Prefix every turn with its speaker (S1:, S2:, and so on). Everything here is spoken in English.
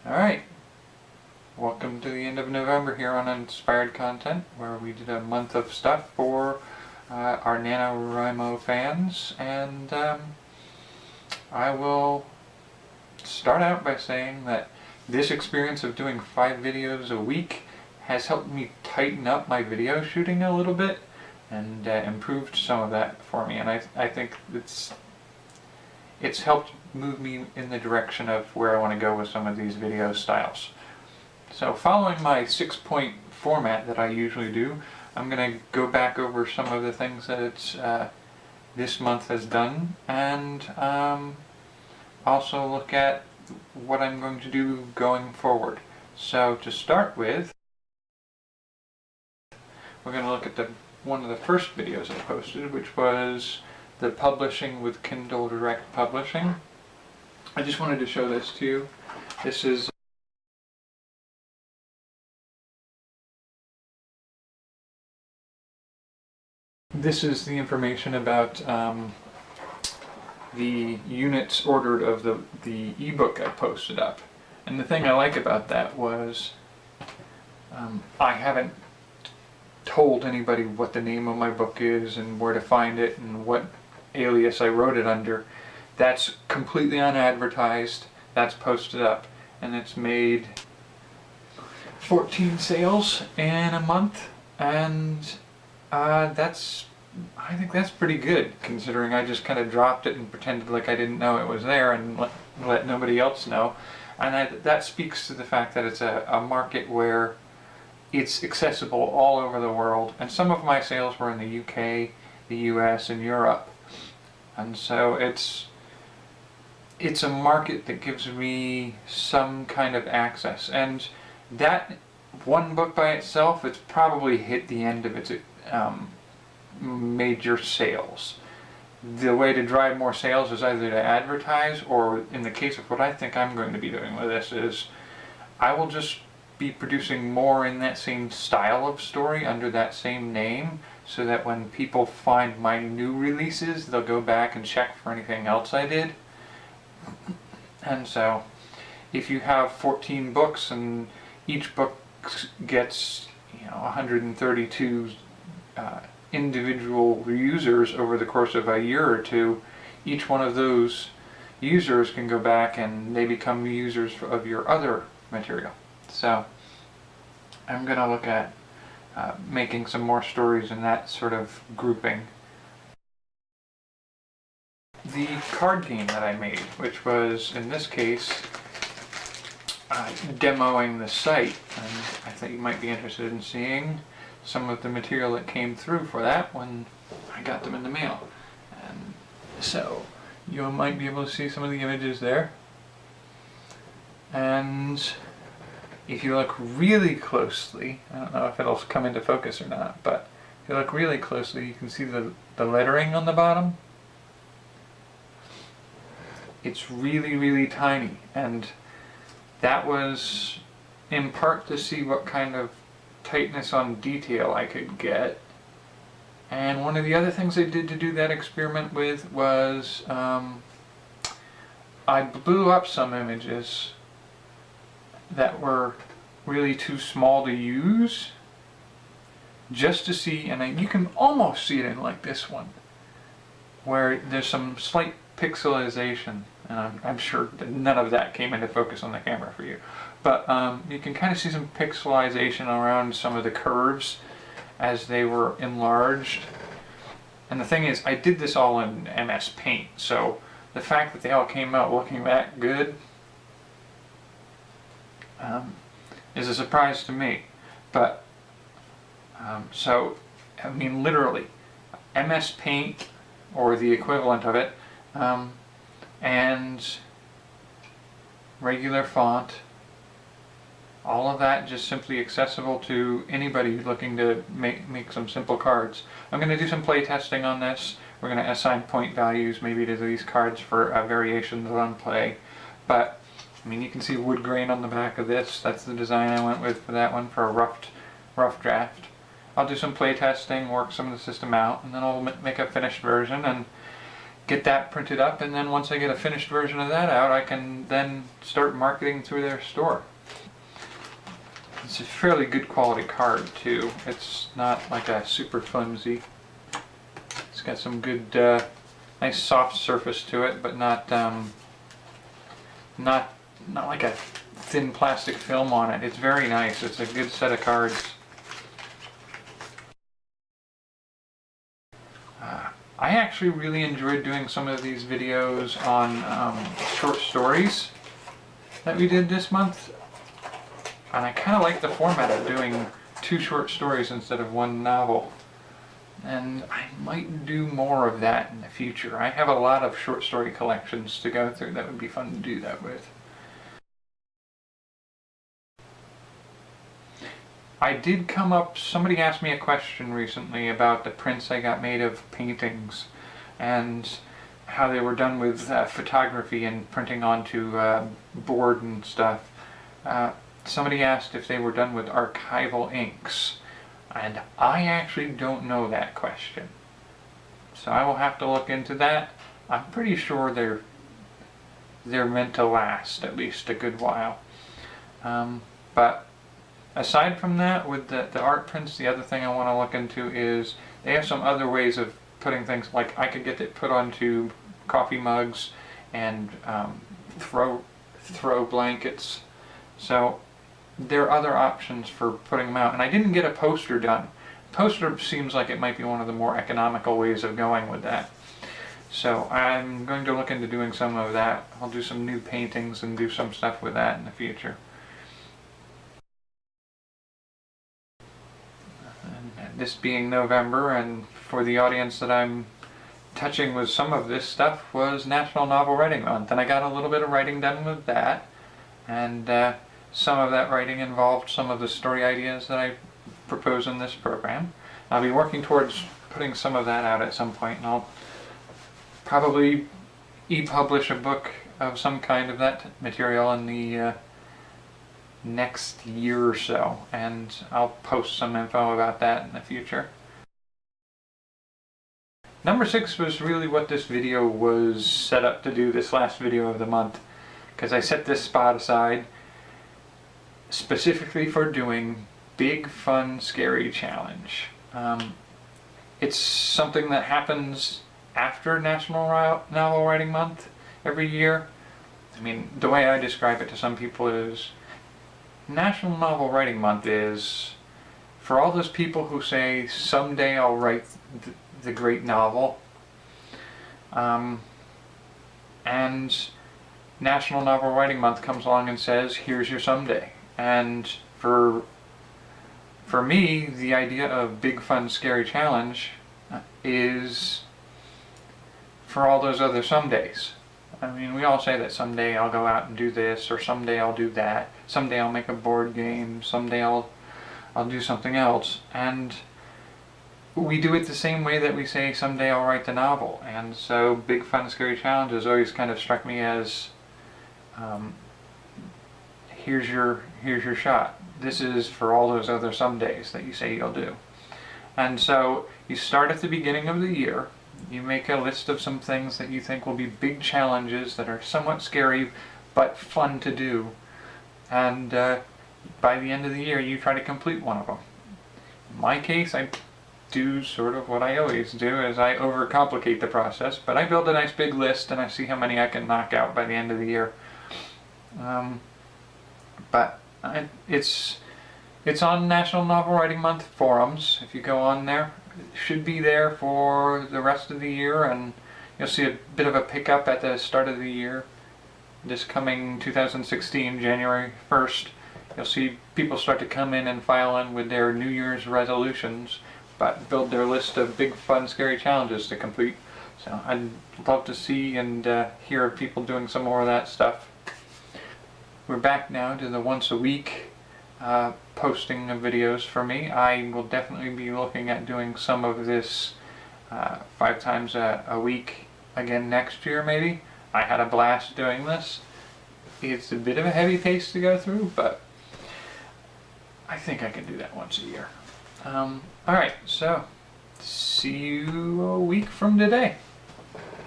S1: Alright, welcome to the end of November here on Inspired Content, where we did a month of stuff for our Nanowrimo fans, and I will start out by saying that this experience of doing 5 videos a week has helped me tighten up my video shooting a little bit and improved some of that for me, and I think it's helped move me in the direction of where I want to go with some of these video styles. So following my 6-point format that I usually do, I'm going to go back over some of the things that this month has done, and also look at what I'm going to do going forward. So to start with, we're going to look at one of the first videos I posted, which was the publishing with Kindle Direct Publishing. I just wanted to show this to you. This is the information about the units ordered of the ebook I posted up. And the thing I like about that was I haven't told anybody what the name of my book is and where to find it and what alias I wrote it under. That's completely unadvertised. That's posted up, and it's made 14 sales in a month, and I think that's pretty good, considering I just kind of dropped it and pretended like I didn't know it was there and let nobody else know. And that speaks to the fact that it's a market where it's accessible all over the world, and some of my sales were in the UK, the US, and Europe. And so it's a market that gives me some kind of access, and that one book by itself, it's probably hit the end of its major sales. The way to drive more sales is either to advertise, or in the case of what I think I'm going to be doing with this, is I will just be producing more in that same style of story under that same name, so that when people find my new releases, they'll go back and check for anything else I did. And so if you have 14 books and each book gets 132 individual users over the course of a year or two, each one of those users can go back and they become users of your other material. So I'm going to look at making some more stories in that sort of grouping. The card game that I made, which was, in this case, demoing the site, and I thought you might be interested in seeing some of the material that came through for that when I got them in the mail. And so you might be able to see some of the images there. And if you look really closely, I don't know if it'll come into focus or not, but if you look really closely, you can see the lettering on the bottom. It's really, really tiny, and that was in part to see what kind of tightness on detail I could get. And one of the other things I did to do that experiment with was I blew up some images that were really too small to use, just to see, and you can almost see it in like this one, where there's some slight pixelization, and I'm sure that none of that came into focus on the camera for you, but you can kind of see some pixelization around some of the curves as they were enlarged. And the thing is, I did this all in MS Paint, so the fact that they all came out looking that good is a surprise to me. But so I mean, literally MS Paint or the equivalent of it, and regular font, all of that just simply accessible to anybody looking to make some simple cards. I'm going to do some play testing on this. We're going to assign point values maybe to these cards for variations on play. But I mean, you can see wood grain on the back of this. That's the design I went with for that one, for a rough draft. I'll do some play testing, work some of the system out, and then I'll make a finished version. And get that printed up, and then once I get a finished version of that out, I can then start marketing through their store. It's a fairly good quality card too. It's not like a super flimsy. It's got some good, nice soft surface to it, but not like a thin plastic film on it. It's very nice. It's a good set of cards. I actually really enjoyed doing some of these videos on short stories that we did this month. And I kind of like the format of doing 2 short stories instead of 1 novel. And I might do more of that in the future. I have a lot of short story collections to go through that would be fun to do that with. I did come up, somebody asked me a question recently about the prints I got made of paintings and how they were done with photography and printing onto board and stuff. Somebody asked if they were done with archival inks, and I actually don't know that question. So I will have to look into that. I'm pretty sure they're meant to last at least a good while. But aside from that, with the art prints, the other thing I want to look into is they have some other ways of putting things, like I could get it put onto coffee mugs and throw blankets. So there are other options for putting them out. And I didn't get a poster done. Poster seems like it might be one of the more economical ways of going with that. So I'm going to look into doing some of that. I'll do some new paintings and do some stuff with that in the future. This being November, and for the audience that I'm touching with some of this stuff, was National Novel Writing Month, and I got a little bit of writing done with that, and some of that writing involved some of the story ideas that I propose in this program. I'll be working towards putting some of that out at some point, and I'll probably e-publish a book of some kind of that material in the next year or so, and I'll post some info about that in the future. Number 6 was really what this video was set up to do, this last video of the month, because I set this spot aside specifically for doing Big Fun Scary Challenge. It's something that happens after National Novel Writing Month every year. I mean, the way I describe it to some people is National Novel Writing Month is for all those people who say, someday I'll write the great novel. And National Novel Writing Month comes along and says, here's your someday. And for me, the idea of Big Fun Scary Challenge is for all those other somedays. I mean, we all say that someday I'll go out and do this, or someday I'll do that, someday I'll make a board game, someday I'll do something else. And we do it the same way that we say someday I'll write the novel. And so Big Fun Scary Challenge has always kind of struck me as here's your shot. This is for all those other somedays that you say you'll do. And so you start at the beginning of the year. You make a list of some things that you think will be big challenges that are somewhat scary but fun to do. And by the end of the year, you try to complete one of them. In my case, I do sort of what I always do, is I overcomplicate the process, but I build a nice big list and I see how many I can knock out by the end of the year. It's on National Novel Writing Month forums. If you go on there, it should be there for the rest of the year, and you'll see a bit of a pickup at the start of the year. This coming 2016, January 1st, you'll see people start to come in and file in with their New Year's resolutions, but build their list of big, fun, scary challenges to complete. So I'd love to see and hear of people doing some more of that stuff. We're back now to the once a week posting of videos for me. I will definitely be looking at doing some of this 5 times a week again next year, maybe. I had a blast doing this. It's a bit of a heavy pace to go through, but I think I can do that once a year. Alright, so see you a week from today.